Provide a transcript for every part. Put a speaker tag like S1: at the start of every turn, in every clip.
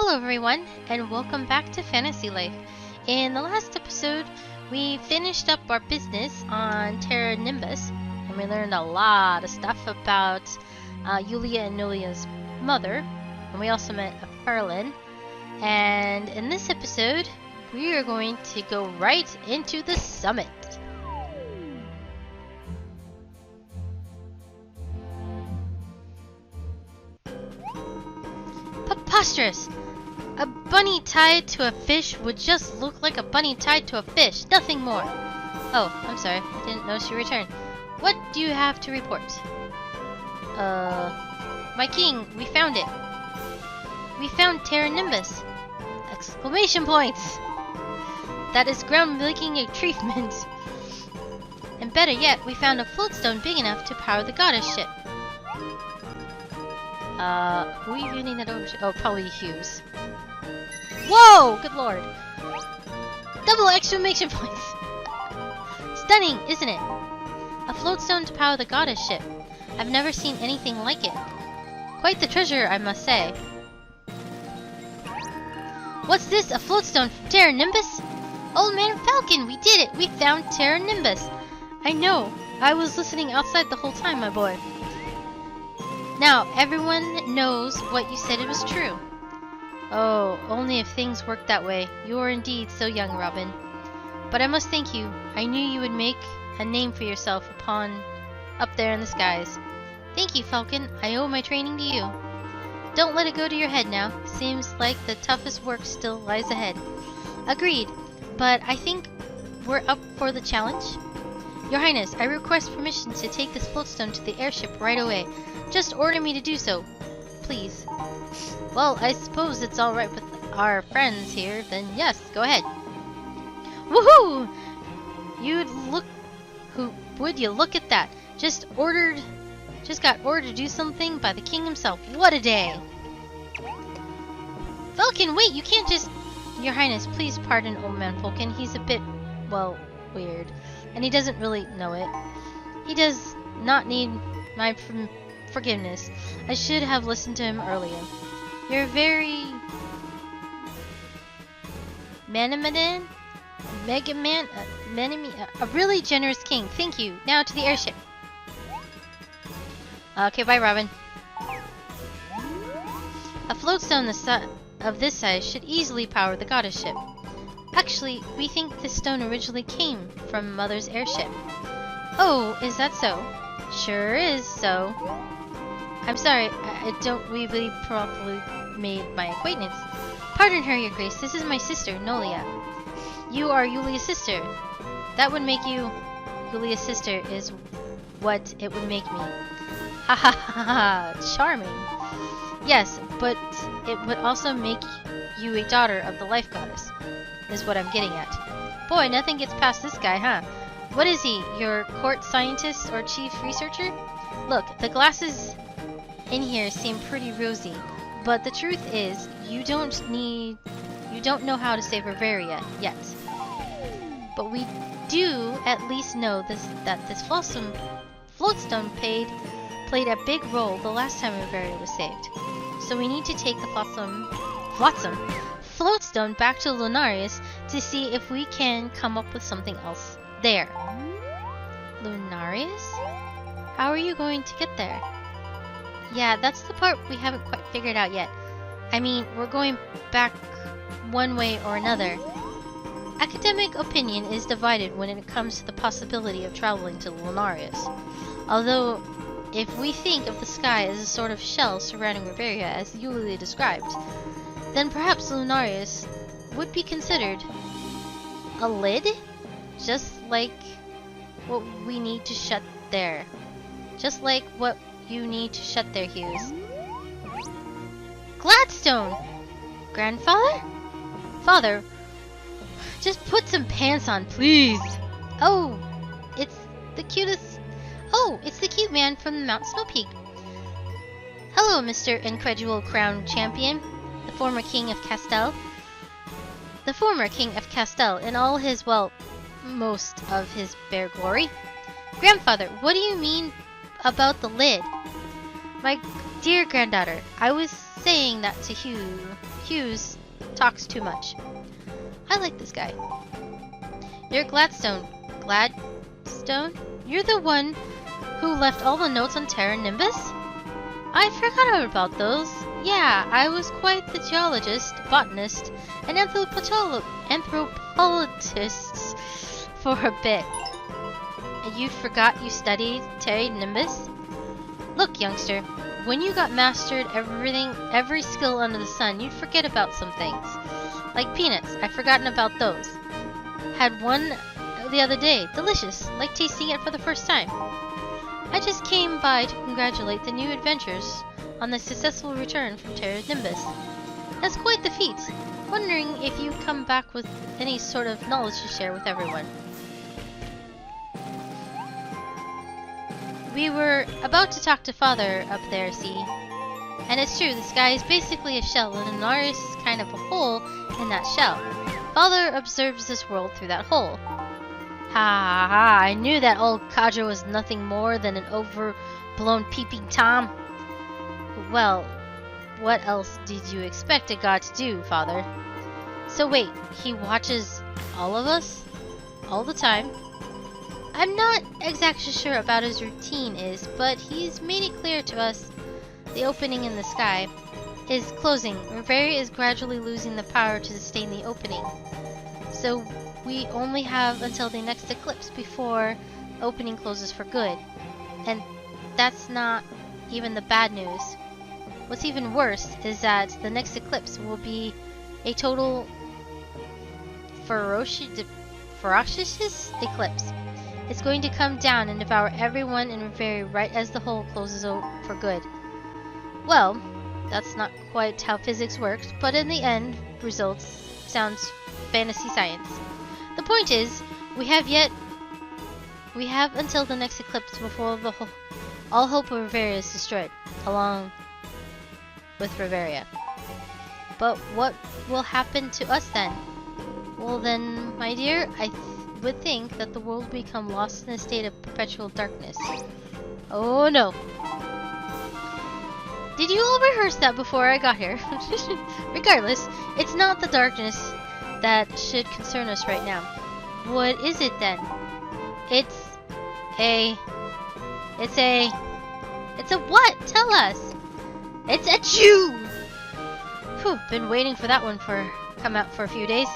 S1: Hello everyone, and welcome back to Fantasy Life. In the last episode, we finished up our business on Terra Nimbus, and we learned a lot of stuff about Yulia and Nolia's mother, and we also met Ferlin. And in this episode, we are going to go right into the summit. Preposterous! A bunny tied to a fish would just look like a bunny tied to a fish, nothing more. Oh, I'm sorry, I didn't notice you returned. What do you have to report? My king, we found it. We found Terra Nimbus! Exclamation points! That is groundbreaking achievement. And better yet, we found a floatstone big enough to power the goddess ship. Who are you handing that over to? Oh, probably Hughes. Whoa! Good lord. Double exclamation points! Stunning, isn't it? A floatstone to power the goddess ship. I've never seen anything like it. Quite the treasure, I must say. What's this? A floatstone from Terra Nimbus? Old Man Falcon, we did it! We found Terra Nimbus! I know. I was listening outside the whole time, my boy. Now, everyone knows what you said it was true. Oh, only if things worked that way. You are indeed so young, Robin. But I must thank you. I knew you would make a name for yourself up there in the skies. Thank you, Falcon. I owe my training to you. Don't let it go to your head now. Seems like the toughest work still lies ahead. Agreed. But I think we're up for the challenge. Your Highness, I request permission to take this floatstone to the airship right away. Just order me to do so, please. Well, I suppose it's alright with our friends here, then yes, go ahead. Woohoo! Would you look at that? Just got ordered to do something by the king himself. What a day! Falcon, wait, you can't just... Your Highness, please pardon old man Falcon. He's a bit, well, weird. And he doesn't really know it. He does not need my forgiveness. I should have listened to him earlier. You're very... a really generous king. Thank you. Now to the airship. Okay, bye, Robin. A floatstone of this size should easily power the goddess ship. Actually, we think this stone originally came from Mother's airship. Oh, is that so? Sure is so. I'm sorry, I don't really properly made my acquaintance. Pardon her, Your Grace. This is my sister, Nolia. You are Yulia's sister. That would make you... Yulia's sister is what it would make me. Ha ha ha ha! Charming. Yes, but it would also make you a daughter of the life goddess, is what I'm getting at. Boy, nothing gets past this guy, huh? What is he, your court scientist or chief researcher? Look, the glasses in here seem pretty rosy, but the truth is, you don't know how to save Bavaria yet. But we do at least know that this floatstone played a big role the last time Bavaria was saved. So we need to take the floatstone back to Lunarius to see if we can come up with something else there. Lunarius? How are you going to get there? Yeah, that's the part we haven't quite figured out yet. I mean, we're going back one way or another. Academic opinion is divided when it comes to the possibility of traveling to Lunarius. Although, if we think of the sky as a sort of shell surrounding Bavaria as Yulia described, then perhaps Lunarius would be considered a lid? Just like what we need to shut there. Just like what you need to shut there, Hughes. Gladstone! Grandfather? Father, just put some pants on, please. Oh, it's the cutest... Oh, it's the cute man from Mount Snow Peak. Hello, Mr. Incredible Crown Champion, the former King of Castell. The former King of Castell in all his, well, most of his bare glory. Grandfather, what do you mean about the lid? My dear granddaughter, I was saying that to Hughes talks too much. I like this guy. You're Gladstone. Gladstone? You're the one who left all the notes on Terra Nimbus? I forgot about those. Yeah, I was quite the geologist, botanist, and anthropologist for a bit. You forgot you studied Terra Nimbus? Look, youngster, when you got mastered every skill under the sun, you'd forget about some things. Like peanuts, I've forgotten about those. Had one the other day, delicious, like tasting it for the first time. I just came by to congratulate the new adventurers on the successful return from Terra Nimbus. That's quite the feat. Wondering if you'd come back with any sort of knowledge to share with everyone. We were about to talk to Father up there, see? And it's true, the sky is basically a shell, and Lunarius is kind of a hole in that shell. Father observes this world through that hole. Ha ha ha, I knew that old codger was nothing more than an overblown peeping Tom. Well, what else did you expect a god to do, Father? So wait, he watches all of us? All the time? I'm not exactly sure about his routine is, but he's made it clear to us the opening in the sky is closing. Reveria is gradually losing the power to sustain the opening. So we only have until the next eclipse before the opening closes for good. And that's not even the bad news. What's even worse is that the next eclipse will be a total ferocious eclipse. It's going to come down and devour everyone in Reveria right as the hole closes for good. Well, that's not quite how physics works, but in the end, results sounds fantasy science. The point is, we have until the next eclipse before all hope of Reveria is destroyed, along with Reveria. But what will happen to us then? Well then, my dear, I would think that the world will become lost in a state of perpetual darkness. Oh no. Did you all rehearse that before I got here? Regardless, it's not the darkness that should concern us right now. What is it then? It's a what? Tell us. It's a Jew. Whew, been waiting for that one come out for a few days.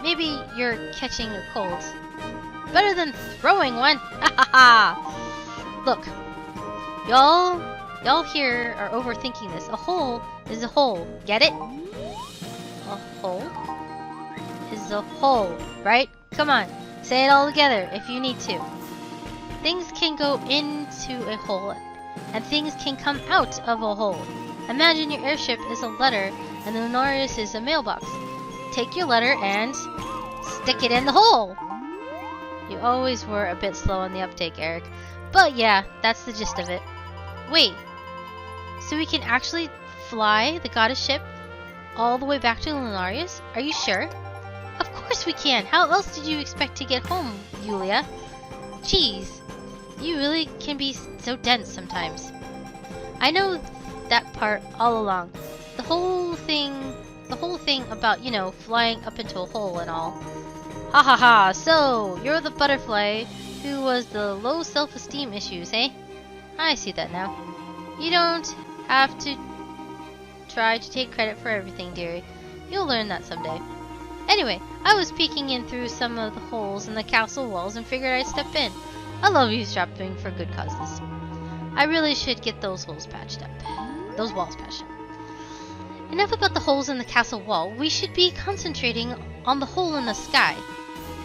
S1: Maybe you're catching a cold. Better than throwing one. Ha ha ha. Look, y'all here are overthinking this. A hole is a hole. Get it? A hole is a hole, right? Come on, say it all together if you need to. Things can go into a hole, and things can come out of a hole. Imagine your airship is a letter, and the Lunarius is a mailbox. Take your letter and stick it in the hole. You always were a bit slow on the uptake, Eric. But yeah, that's the gist of it. Wait, so we can actually fly the goddess ship all the way back to Lunarius? Are you sure? Of course we can. How else did you expect to get home, Yulia? Jeez, you really can be so dense sometimes. I know that part all along. The whole thing about, you know, flying up into a hole and all. Ha ha ha, so you're the butterfly who was the low self-esteem issues, eh? I see that now. You don't have to try to take credit for everything, dearie. You'll learn that someday. Anyway, I was peeking in through some of the holes in the castle walls and figured I'd step in. I love eavesdropping for good causes. I really should get those holes patched up. Those walls patched up. Enough about the holes in the castle wall. We should be concentrating on the hole in the sky.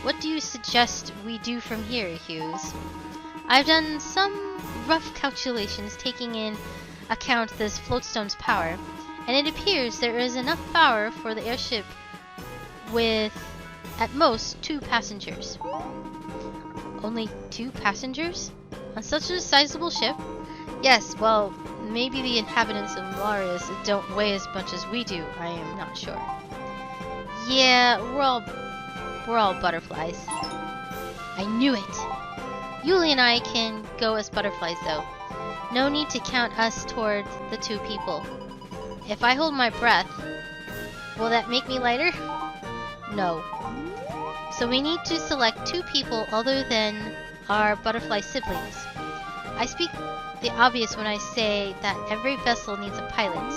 S1: What do you suggest we do from here, Hughes? I've done some rough calculations taking in account this floatstone's power, and it appears there is enough power for the airship with, at most, 2 passengers. Only 2 passengers? On such a sizable ship? Yes, well, maybe the inhabitants of Lunarius don't weigh as much as we do. I am not sure. Yeah, we're all butterflies. I knew it! Yulia and I can go as butterflies, though. No need to count us toward the 2 people. If I hold my breath, will that make me lighter? No. So we need to select 2 people other than our butterfly siblings. I speak the obvious when I say that every vessel needs a pilot.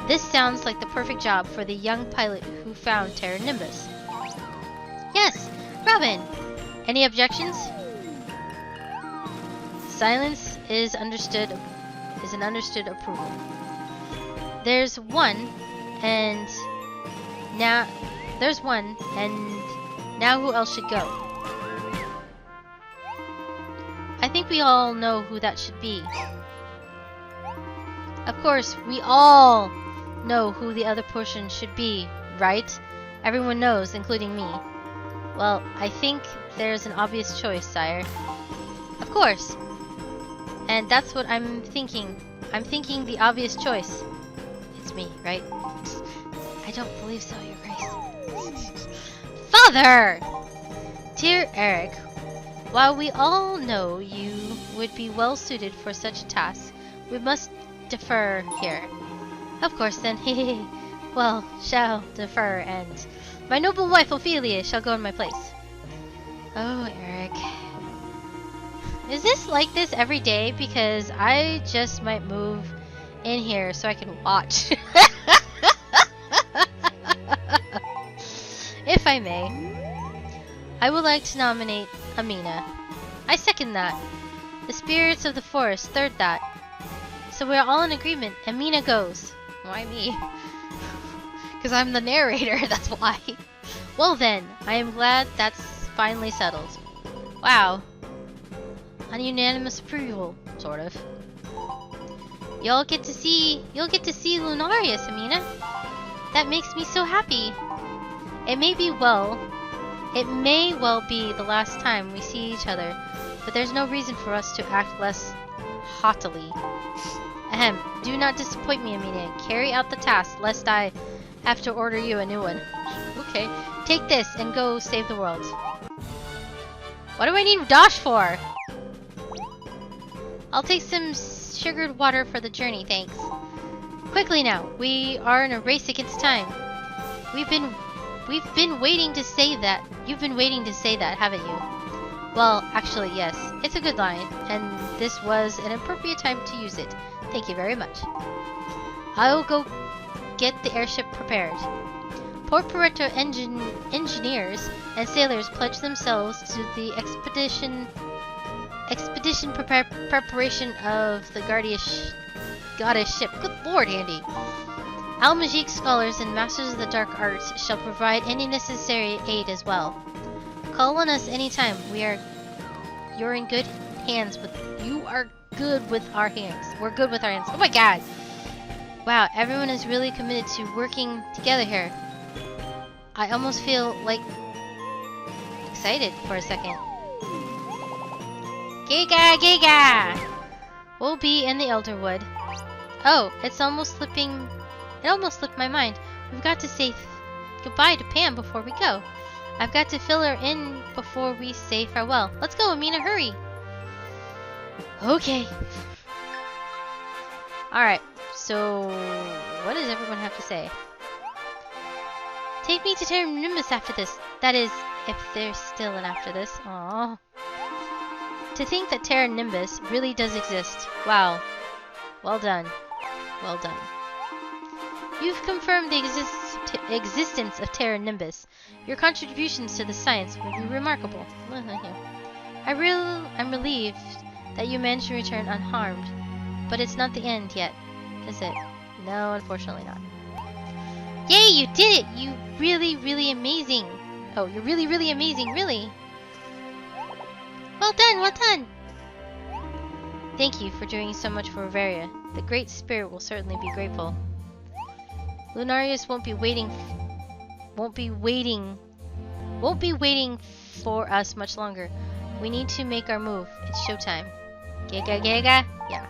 S1: This sounds like the perfect job for the young pilot who found Terra Nimbus. Yes, Robin! Any objections? Silence is an understood approval. There's one, and now who else should go? I think we all know who that should be. Of course, we all know who the other person should be, right? Everyone knows, including me. Well, I think there's an obvious choice, sire. Of course. And that's what I'm thinking. I'm thinking the obvious choice. It's me, right? I don't believe so, Your Grace. Father! Dear Eric, while we all know you would be well suited for such a task, we must defer here. Of course then, hehe. Well, shall defer, and my noble wife Ophelia shall go in my place. Oh, Eric. Is this like this every day? Because I just might move in here so I can watch. If I may. I would like to nominate Amina. I second that. The spirits of the forest third that. So we're all in agreement. Amina goes. Why me? Because I'm the narrator, that's why. Well then, I am glad that's finally settled. Wow. An unanimous approval, sort of. You'll get to see Lunarius, Amina. That makes me so happy. It may well be the last time we see each other, but there's no reason for us to act less haughtily. Ahem, do not disappoint me, Amina. Carry out the task, lest I have to order you a new one. Okay, take this and go save the world. What do I need Dosh for? I'll take some sugared water for the journey, thanks. Quickly now, we are in a race against time. We've been waiting to say that. You've been waiting to say that, haven't you? Well, actually, yes. It's a good line, and this was an appropriate time to use it. Thank you very much. I'll go get the airship prepared. Port Pareto engineers and sailors pledge themselves to the expedition preparation of the goddess ship. Good lord, Andy. Al-Majik scholars and masters of the dark arts shall provide any necessary aid as well. Call on us anytime. You're in good hands with. You are good with our hands. We're good with our hands. Oh my god! Wow, everyone is really committed to working together here. I almost feel like excited for a second. Giga, Giga! We'll be in the Elderwood. Oh, it almost slipped my mind. We've got to say goodbye to Pam before we go. I've got to fill her in before we say farewell. Let's go, Amina, hurry! Okay. Alright, so what does everyone have to say? Take me to Terra Nimbus after this. That is, if there's still an after this. Aww. To think that Terra Nimbus really does exist. Wow. Well done. Well done. You've confirmed the existence of Terra Nimbus. Your contributions to the science will be remarkable. I'm relieved that you managed to return unharmed, but it's not the end yet, is it? No, unfortunately not. Yay, you did it! You really amazing. Oh, you're really amazing, really. Well done, well done. Thank you for doing so much for Bavaria. The Great Spirit will certainly be grateful. Lunarius won't be waiting for us much longer. We need to make our move. It's showtime. Giga, Giga? Yeah.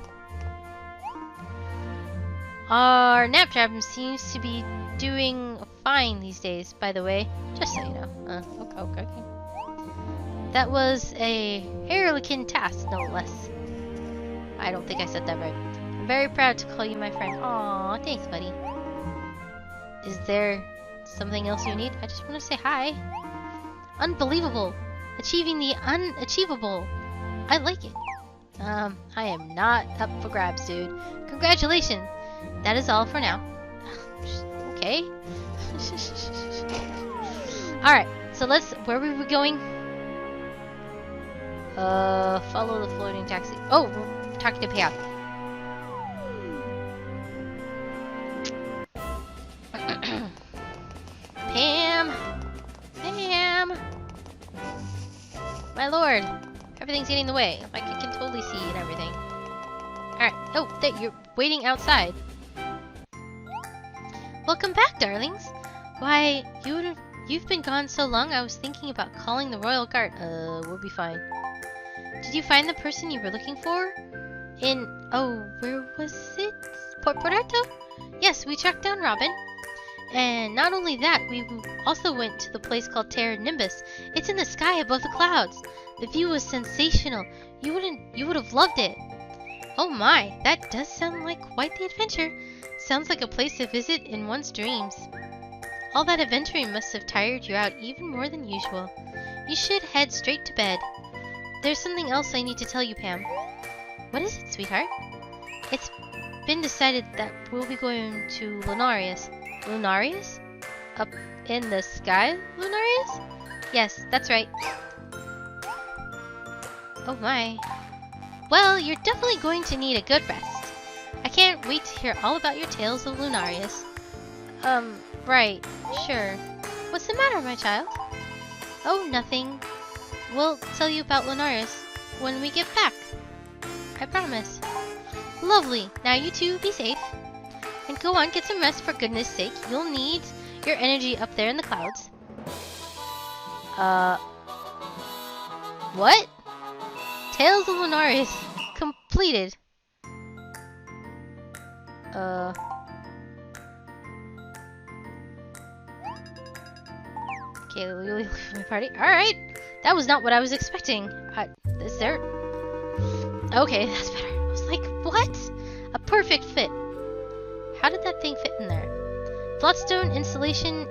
S1: Our Naptrap seems to be doing fine these days, by the way. Just so you know. Okay. That was a Harlequin task, no less. I don't think I said that right. I'm very proud to call you my friend. Aw, thanks, buddy. Is there something else you need? I just want to say hi. Unbelievable. Achieving the unachievable. I like it. I am not up for grabs, dude. Congratulations. That is all for now. Okay. Alright, so where were we going? Follow the floating taxi. Oh, we're talking to Pam. Pam! My lord! Everything's getting in the way. Like, I can totally see and everything. Alright. Oh, there, you're waiting outside. Welcome back, darlings. Why, you've been gone so long, I was thinking about calling the Royal Guard. We'll be fine. Did you find the person you were looking for? Where was it? Port Porto? Yes, we tracked down Robin. And not only that, we also went to the place called Terra Nimbus. It's in the sky above the clouds. The view was sensational. You would have loved it. Oh my, that does sound like quite the adventure. Sounds like a place to visit in one's dreams. All that adventuring must have tired you out even more than usual. You should head straight to bed. There's something else I need to tell you, Pam. What is it, sweetheart? It's been decided that we'll be going to Lunarius. Lunarius? Up in the sky, Lunarius? Yes, that's right. Oh my. Well, you're definitely going to need a good rest. I can't wait to hear all about your tales of Lunarius. Right, sure. What's the matter, my child? Oh, nothing. We'll tell you about Lunarius when we get back. I promise. Lovely. Now you two be safe. And go on, get some rest for goodness sake. You'll need your energy up there in the clouds. What? Tales of Lunarius completed. Okay, we'll leave my party. Alright. That was not what I was expecting. Is there... Okay, that's better. I was like, what? A perfect fit. How did that thing fit in there? Floatstone installation...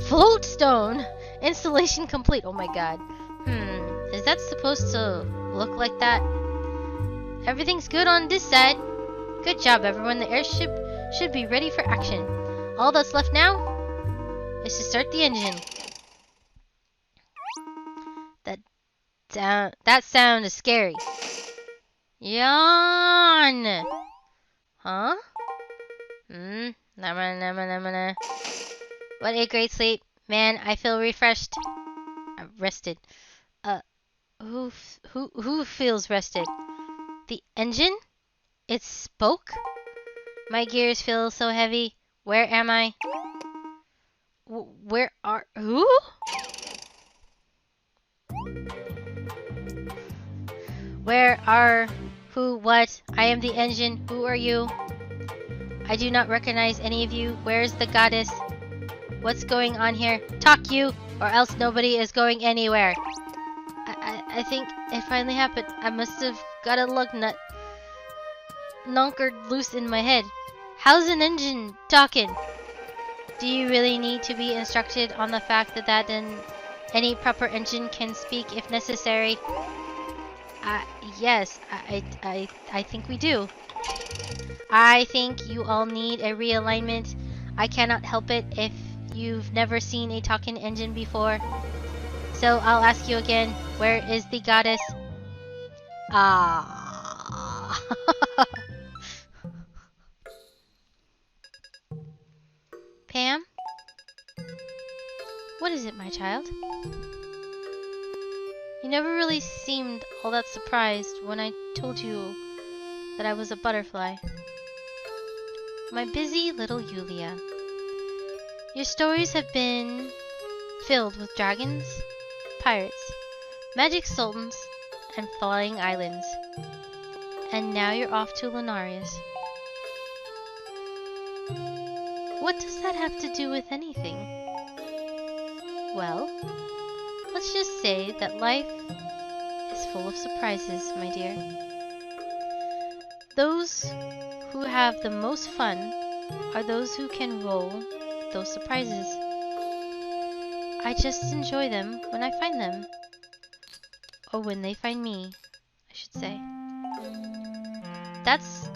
S1: Floatstone installation complete. Oh my god. Is that supposed to look like that? Everything's good on this side. Good job, everyone. The airship should be ready for action. All that's left now is to start the engine. That sound is scary. Yawn. Huh? Nah. What a great sleep. Man, I feel refreshed. I'm rested. Who feels rested? The engine? It spoke? My gears feel so heavy. Where am I? Where are... Who? Where are... Who? What? I am the engine. Who are you? I do not recognize any of you. Where's the goddess? What's going on here? Talk, you! Or else nobody is going anywhere. I think it finally happened. I must have got a lug nut nonkered loose in my head. How's an engine talking? Do you really need to be instructed on the fact that any proper engine can speak if necessary? Yes, I think we do. I think you all need a realignment. I cannot help it if you've never seen a talking engine before. So I'll ask you again, where is the goddess? Pam? What is it, my child? You never really seemed all that surprised when I told you that I was a butterfly. My busy little Yulia. Your stories have been filled with dragons, pirates, magic sultans, and flying islands. And now you're off to Lunarius. What does that have to do with anything? Well, let's just say that life is full of surprises, my dear. Those who have the most fun are those who can roll those surprises. I just enjoy them when I find them. Or when they find me, I should say. That's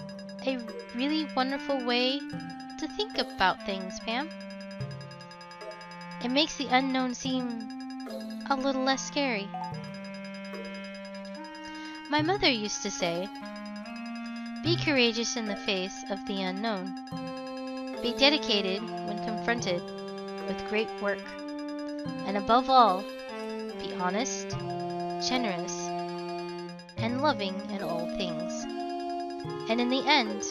S1: a really wonderful way to think about things, Pam. It makes the unknown seem a little less scary. My mother used to say, "Be courageous in the face of the unknown. Be dedicated when confronted with great work. And above all, be honest, generous, and loving in all things. And in the end,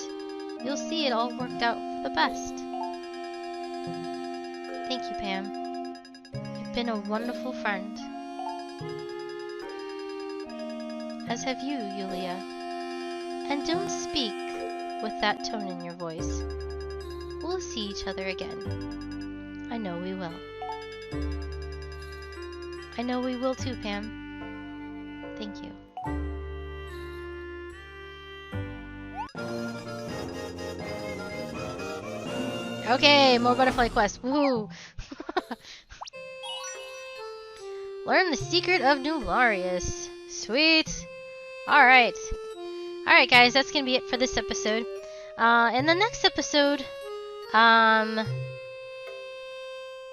S1: you'll see it all worked out for the best." Thank you, Pam. You've been a wonderful friend. As have you, Yulia. And don't speak with that tone in your voice. We'll see each other again. I know we will. I know we will too, Pam. Thank you. Okay, more butterfly quests. Woohoo! Learn the secret of Nularius. Sweet. Alright. Alright, guys, that's gonna be it for this episode. In the next episode, I'm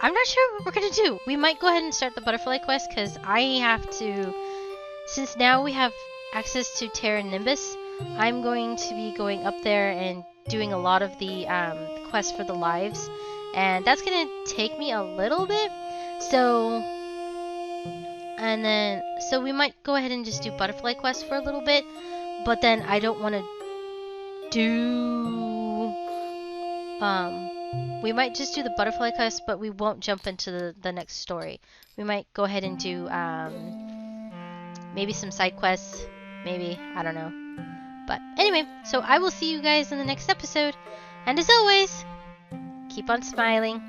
S1: not sure what we're gonna do. We might go ahead and start the butterfly quest, because I have to, since now we have access to Terra Nimbus, I'm going to be going up there and doing a lot of the quests for the lives, and that's gonna take me a little bit. So we might go ahead and just do butterfly quests for a little bit, but then I don't want to do we might just do the butterfly quest, but we won't jump into the next story. We might go ahead and do maybe some side quests, maybe, I don't know. But anyway, so I will see you guys in the next episode, and as always, keep on smiling.